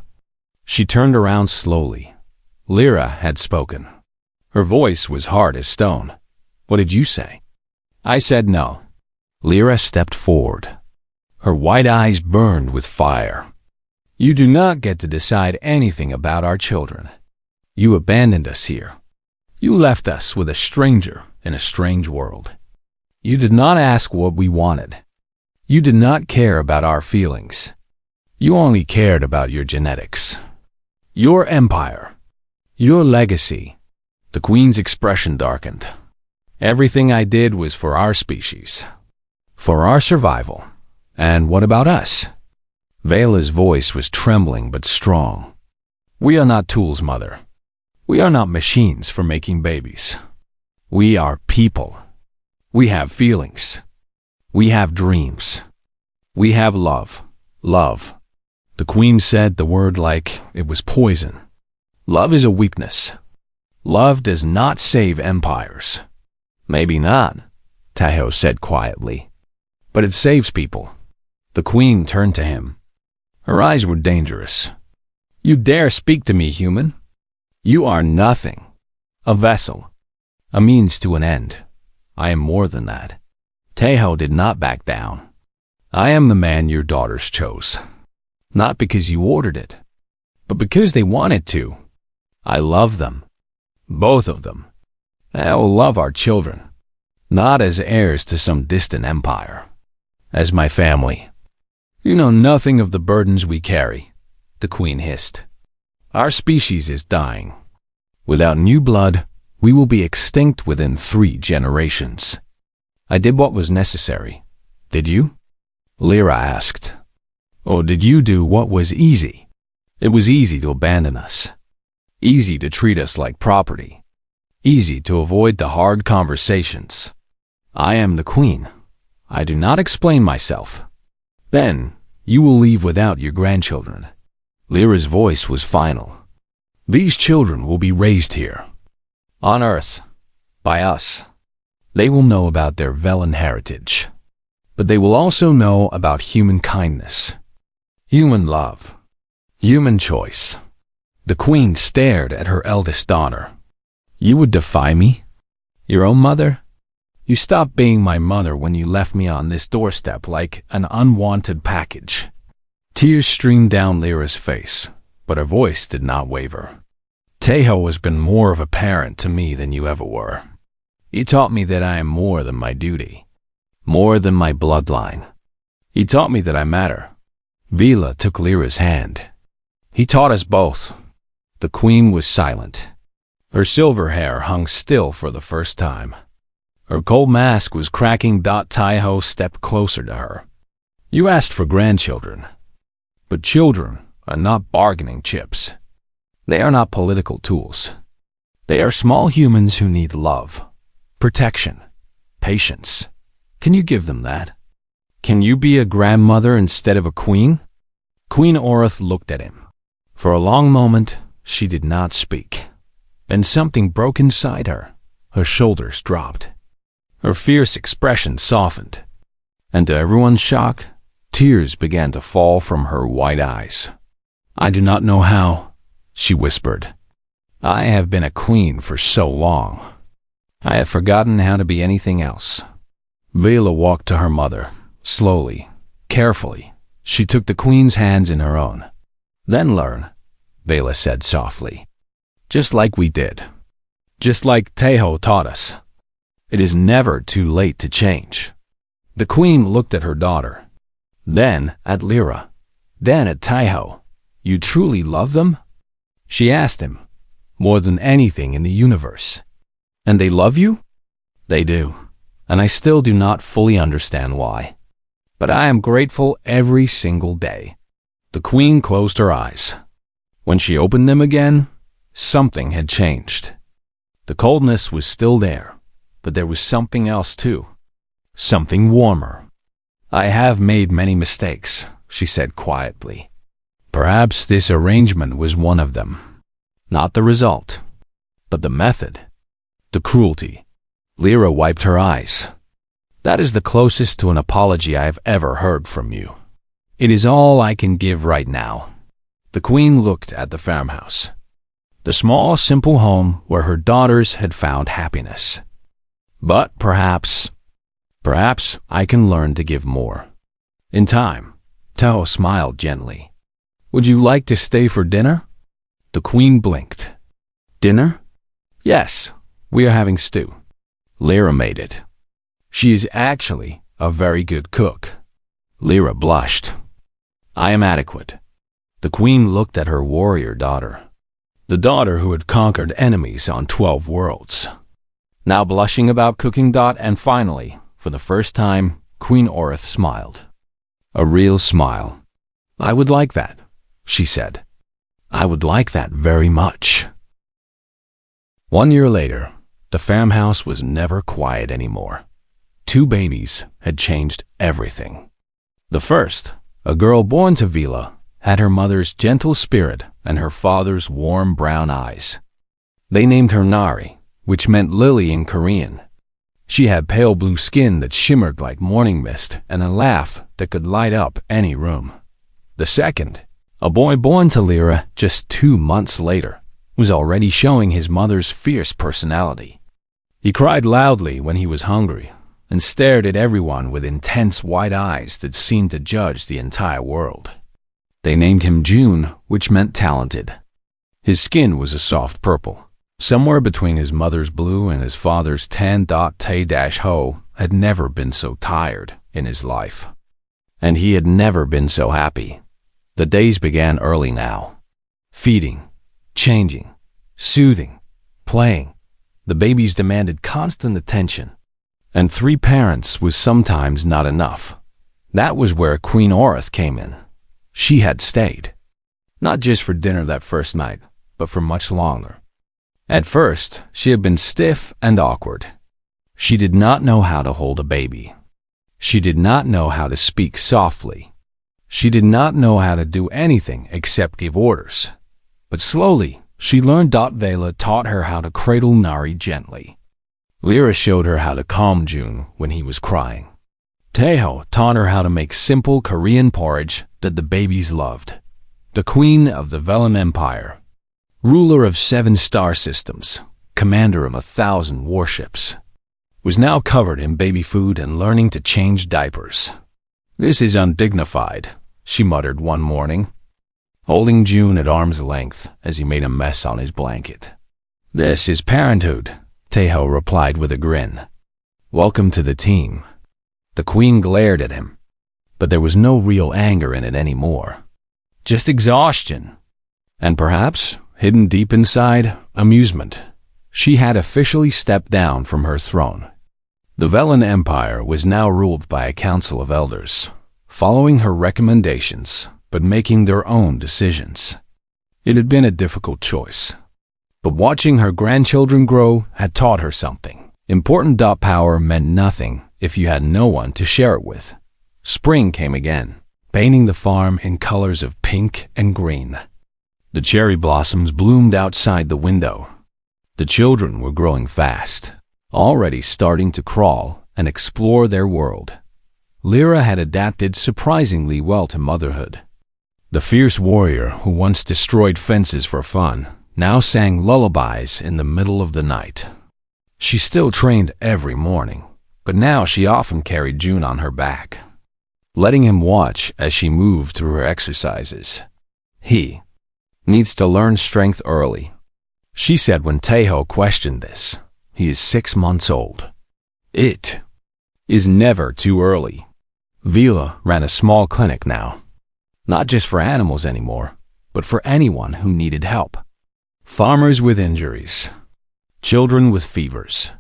A: She turned around slowly. Lyra had spoken. Her voice was hard as stone. What did you say? I said no. Lyra stepped forward. Her white eyes burned with fire. You do not get to decide anything about our children. You abandoned us here. You left us with a stranger in a strange world. You did not ask what we wanted. You did not care about our feelings. You only cared about your genetics. Your empire. Your legacy. The queen's expression darkened. Everything I did was for our species. For our survival. And what about us? Vela's voice was trembling but strong. We are not tools, Mother. We are not machines for making babies. We are people. We have feelings. We have dreams. We have love. Love. The queen said the word like it was poison. Love is a weakness. Love does not save empires. Maybe not, Tejo said quietly. But it saves people. The queen turned to him. Her eyes were dangerous. You dare speak to me, human? You are nothing. A vessel. A means to an end. I am more than that. Tejo did not back down. I am the man your daughters chose. Not because you ordered it, but because they wanted to. I love them. Both of them. I will love our children. Not as heirs to some distant empire. As my family. You know nothing of the burdens we carry, the queen hissed. Our species is dying. Without new blood, we will be extinct within 3 generations. I did what was necessary. Did you? Lyra asked. Or did you do what was easy? It was easy to abandon us. Easy to treat us like property. Easy to avoid the hard conversations. I am the queen. I do not explain myself. Then, You will leave without your grandchildren. Lyra's voice was final. These children will be raised here, on Earth, by us. They will know about their Velen heritage, but they will also know about human kindness, human love, human choice. The queen stared at her eldest daughter. You would defy me? Your own mother? You stopped being my mother when you left me on this doorstep like an unwanted package. Tears streamed down Lyra's face, but her voice did not waver. Tejo has been more of a parent to me than you ever were. He taught me that I am more than my duty, more than my bloodline. He taught me that I matter. Vila took Lyra's hand. He taught us both. The queen was silent. Her silver hair hung still for the first time. Her cold mask was cracking. Taiho stepped closer to her. You asked for grandchildren, but children are not bargaining chips. They are not political tools. They are small humans who need love, protection, patience. Can you give them that? Can you be a grandmother instead of a queen? Queen Orith looked at him. For a long moment, she did not speak. Then something broke inside her. Her shoulders dropped. Her fierce expression softened. And to everyone's shock, tears began to fall from her white eyes. I do not know how, she whispered. I have been a queen for so long. I have forgotten how to be anything else. Vela walked to her mother. Slowly, carefully, she took the queen's hands in her own. Then learn, Vela said softly. Just like we did. Just like Tejo taught us. It is never too late to change. The queen looked at her daughter, then at Lyra, then at Tejo. You truly love them? She asked him, more than anything in the universe. And they love you? They do, and I still do not fully understand why. But I am grateful every single day. The queen closed her eyes. When she opened them again, something had changed. The coldness was still there, but there was something else too. Something warmer. I have made many mistakes, she said quietly. Perhaps this arrangement was one of them. Not the result, but the method. The cruelty. Lyra wiped her eyes. That is the closest to an apology I have ever heard from you. It is all I can give right now. The queen looked at the farmhouse. The small, simple home where her daughters had found happiness. But perhaps I can learn to give more. In time, Tejo smiled gently. Would you like to stay for dinner? The queen blinked. Dinner? Yes, we are having stew. Lyra made it. She is actually a very good cook. Lyra blushed. I am adequate. The queen looked at her warrior daughter. The daughter who had conquered enemies on 12 worlds. Now blushing about cooking. And finally, for the first time, Queen Orith smiled. A real smile. I would like that, she said. I would like that very much. 1 year later, the farmhouse was never quiet anymore. 2 babies had changed everything. The first, a girl born to Vila, had her mother's gentle spirit and her father's warm brown eyes. They named her Nari, which meant lily in Korean. She had pale blue skin that shimmered like morning mist and a laugh that could light up any room. The second, a boy born to Lyra just 2 months later, was already showing his mother's fierce personality. He cried loudly when he was hungry and stared at everyone with intense white eyes that seemed to judge the entire world. They named him June, which meant talented. His skin was a soft purple. Somewhere between his mother's blue and his father's tan. Tae-ho had never been so tired in his life. And he had never been so happy. The days began early now. Feeding, changing, soothing, playing. The babies demanded constant attention. And 3 parents was sometimes not enough. That was where Queen Orith came in. She had stayed. Not just for dinner that first night, but for much longer. At first, she had been stiff and awkward. She did not know how to hold a baby. She did not know how to speak softly. She did not know how to do anything except give orders. But slowly, she learned. Vela taught her how to cradle Nari gently. Lyra showed her how to calm June when he was crying. Taeho taught her how to make simple Korean porridge that the babies loved. The queen of the Velan Empire, ruler of 7 star systems, commander of 1,000 warships, was now covered in baby food and learning to change diapers. "This is undignified," she muttered one morning, holding June at arm's length as he made a mess on his blanket. "This is parenthood," Taeho replied with a grin. "Welcome to the team." The queen glared at him, but there was no real anger in it anymore. Just exhaustion. And perhaps, hidden deep inside, amusement. She had officially stepped down from her throne. The Velan Empire was now ruled by a council of elders, following her recommendations, but making their own decisions. It had been a difficult choice, but watching her grandchildren grow had taught her something. Important. Power meant nothing if you had no one to share it with. Spring came again, painting the farm in colors of pink and green. The cherry blossoms bloomed outside the window. The children were growing fast, already starting to crawl and explore their world. Lyra had adapted surprisingly well to motherhood. The fierce warrior who once destroyed fences for fun now sang lullabies in the middle of the night. She still trained every morning, but now she often carried June on her back, letting him watch as she moved through her exercises. "He needs to learn strength early," she said when Taeho questioned this. "He is 6 months old. It is never too early." Vila ran a small clinic now, not just for animals anymore, but for anyone who needed help. Farmers with injuries, children with fevers,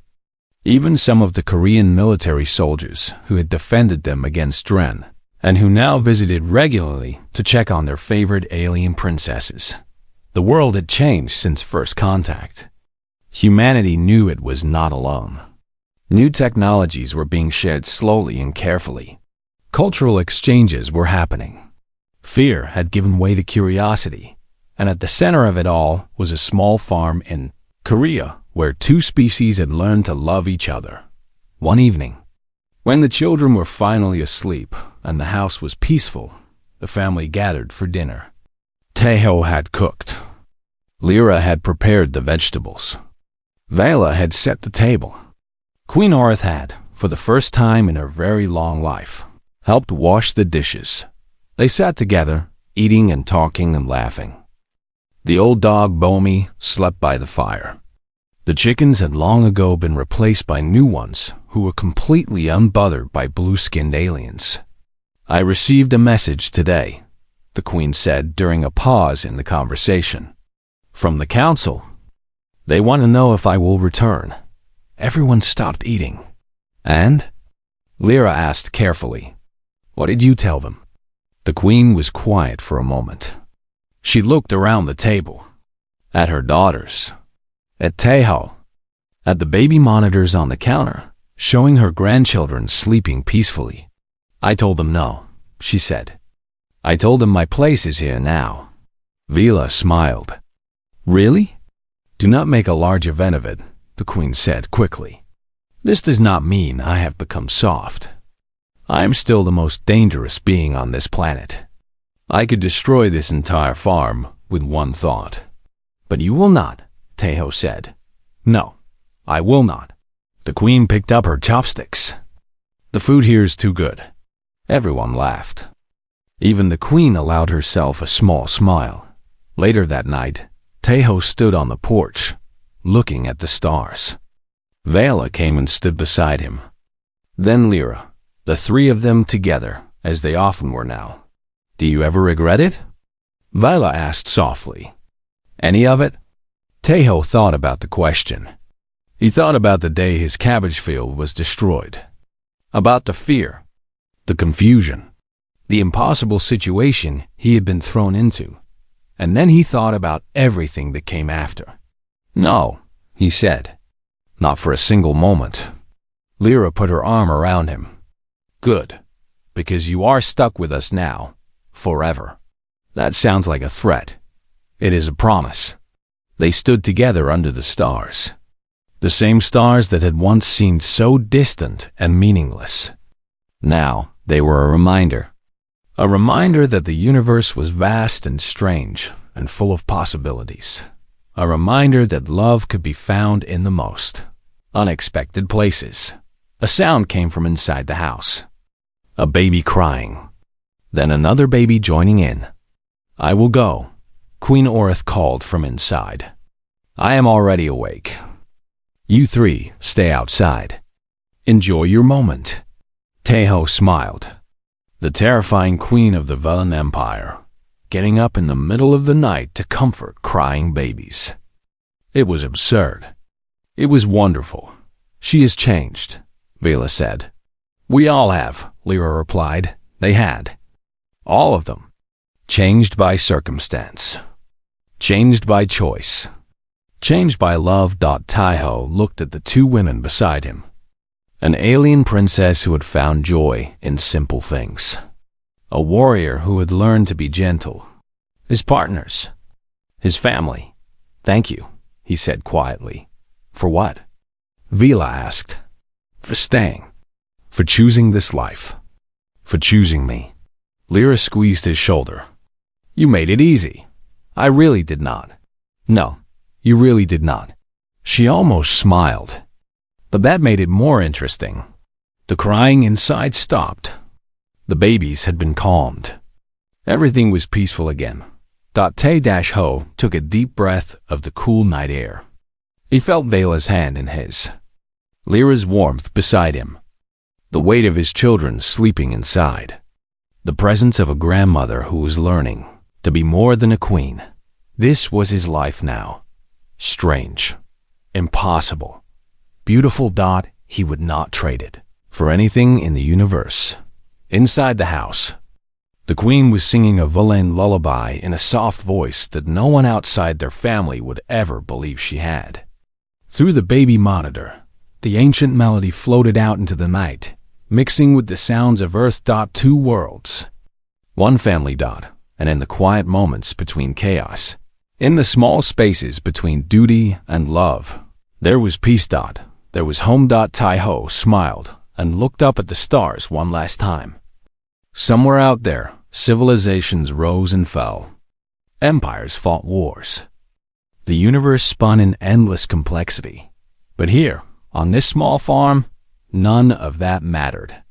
A: even some of the Korean military soldiers who had defended them against Dren, and who now visited regularly to check on their favorite alien princesses. The world had changed since first contact. Humanity knew it was not alone. New technologies were being shared slowly and carefully. Cultural exchanges were happening. Fear had given way to curiosity, and at the center of it all was a small farm in Korea where 2 species had learned to love each other. One evening, when the children were finally asleep and the house was peaceful, the family gathered for dinner. Taeho had cooked. Lyra had prepared the vegetables. Vela had set the table. Queen Orth had, for the first time in her very long life, helped wash the dishes. They sat together, eating and talking and laughing. The old dog Bomi slept by the fire. The chickens had long ago been replaced by new ones who were completely unbothered by blue-skinned aliens. "I received a message today," the queen said during a pause in the conversation. "From the council. They want to know if I will return." Everyone stopped eating. "And?" Lyra asked carefully. "What did you tell them?" The queen was quiet for a moment. She looked around the table, at her daughters, at Taeho, at the baby monitors on the counter, showing her grandchildren sleeping peacefully. "I told them no," she said. "I told them my place is here now." Vila smiled. "Really? Do not make a large event of it," the queen said quickly. "This does not mean I have become soft. I am still the most dangerous being on this planet. I could destroy this entire farm with one thought." "But you will not," Taeho said. "No, I will not." The queen picked up her chopsticks. "The food here is too good." Everyone laughed. Even the queen allowed herself a small smile. Later that night, Taeho stood on the porch, looking at the stars. Vela came and stood beside him. Then Lyra, the 3 of them together, as they often were now. "Do you ever regret it?" Vela asked softly. "Any of it?" Taeho thought about the question. He thought about the day his cabbage field was destroyed, about the fear, the confusion, the impossible situation he had been thrown into, and then he thought about everything that came after. "No," he said, "not for a single moment." Lyra put her arm around him. "Good, because you are stuck with us now, forever. That sounds like a threat. It is a promise. They stood together under the stars. The same stars that had once seemed so distant and meaningless. Now they were a reminder. A reminder that the universe was vast and strange and full of possibilities. A reminder that love could be found in the most unexpected places. A sound came from inside the house. A baby crying. Then another baby joining in. "I will go," Queen Orith called from inside. "I am already awake. You three stay outside. Enjoy your moment." Teho smiled. The terrifying queen of the Velen Empire, getting up in the middle of the night to comfort crying babies. It was absurd. It was wonderful. "She has changed," Vela said. "We all have," Lyra replied. They had. All of them. Changed by circumstance. Changed by choice. Changed by love. Taiho looked at the two women beside him. An alien princess who had found joy in simple things. A warrior who had learned to be gentle. His partners. His family. "Thank you," he said quietly. "For what?" Vela asked. "For staying. For choosing this life. For choosing me." Lyra squeezed his shoulder. "You made it easy." "I really did not." "No, you really did not." She almost smiled. But that made it more interesting. The crying inside stopped. The babies had been calmed. Everything was peaceful again. Te-Ho took a deep breath of the cool night air. He felt Vela's hand in his. Lyra's warmth beside him. The weight of his children sleeping inside. The presence of a grandmother who was learning to be more than a queen. This was his life now. Strange. Impossible. Beautiful. He would not trade it for anything in the universe. Inside the house, the queen was singing a Velen lullaby in a soft voice that no one outside their family would ever believe she had. Through the baby monitor, the ancient melody floated out into the night, mixing with the sounds of Earth. Two worlds. One family. And in the quiet moments between chaos, in the small spaces between duty and love, there was peace. There was home. Taiho smiled and looked up at the stars one last time. Somewhere out there, civilizations rose and fell. Empires fought wars. The universe spun in endless complexity. But here, on this small farm, none of that mattered.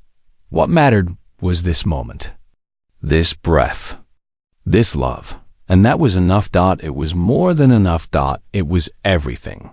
A: What mattered was this moment. This breath. This love. And that was enough. It was more than enough. It was everything.